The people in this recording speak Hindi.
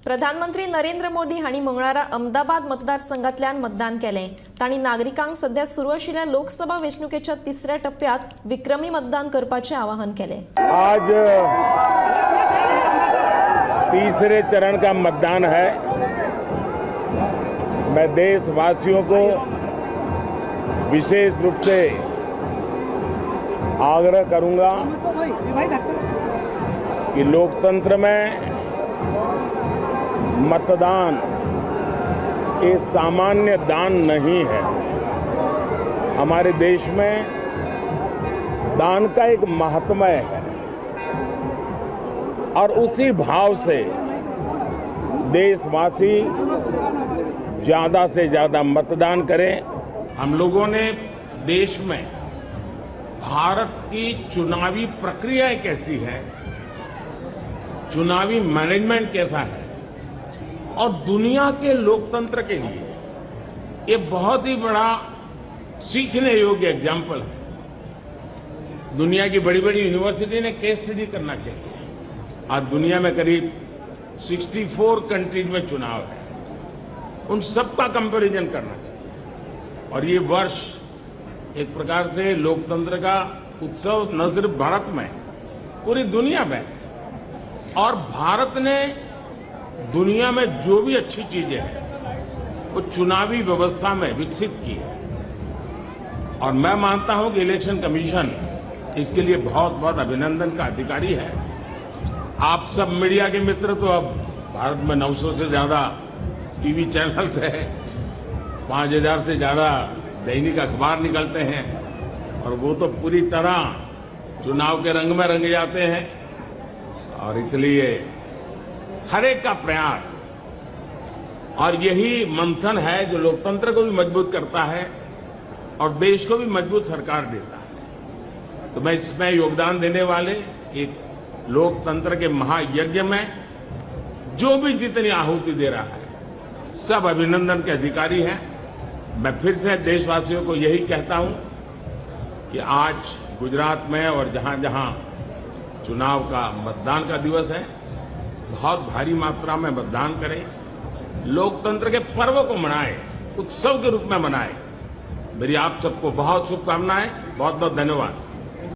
प्रधानमंत्री नरेंद्र मोदी हांणी मंगळारा अहमदाबाद मतदारसंघातल्यान मतदान केले। तांणी नागरिकांक सध्या सुरू आशिल्ल्या लोकसभा वेंचणुकेच्या तिसऱ्या टप्प्यात विक्रमी मतदान करपाचे आवाहन केले। आज तीसरे चरण का मतदान है। मैं देशवासियों को विशेष रूप से आग्रह करूंगा कि लोकतंत्र में मतदान एक सामान्य दान नहीं है। हमारे देश में दान का एक महात्म्य है और उसी भाव से देशवासी ज़्यादा से ज़्यादा मतदान करें। हम लोगों ने देश में भारत की चुनावी प्रक्रिया कैसी है, चुनावी मैनेजमेंट कैसा है और दुनिया के लोकतंत्र के लिए ये बहुत ही बड़ा सीखने योग्य एग्जाम्पल है। दुनिया की बड़ी बड़ी यूनिवर्सिटी ने केस स्टडी करना चाहिए। आज दुनिया में करीब 64 कंट्रीज में चुनाव है, उन सबका कंपैरिजन करना चाहिए। और ये वर्ष एक प्रकार से लोकतंत्र का उत्सव न सिर्फ भारत में, पूरी दुनिया में, और भारत ने दुनिया में जो भी अच्छी चीजें हैं वो चुनावी व्यवस्था में विकसित की है। और मैं मानता हूं कि इलेक्शन कमीशन इसके लिए बहुत बहुत अभिनंदन का अधिकारी है। आप सब मीडिया के मित्र तो अब भारत में 900 से ज्यादा टीवी चैनल्स है, 5000 से ज्यादा दैनिक अखबार निकलते हैं और वो तो पूरी तरह चुनाव के रंग में रंगे जाते हैं। और इसलिए हर एक का प्रयास और यही मंथन है जो लोकतंत्र को भी मजबूत करता है और देश को भी मजबूत सरकार देता है। तो मैं इसमें योगदान देने वाले एक लोकतंत्र के महायज्ञ में जो भी जितनी आहुति दे रहा है, सब अभिनंदन के अधिकारी हैं। मैं फिर से देशवासियों को यही कहता हूं कि आज गुजरात में और जहां जहां चुनाव का मतदान का दिवस है, बहुत भारी मात्रा में मतदान करें, लोकतंत्र के पर्व को मनाएं, उत्सव के रूप में मनाएं। मेरी आप सबको बहुत शुभकामनाएं। बहुत बहुत धन्यवाद।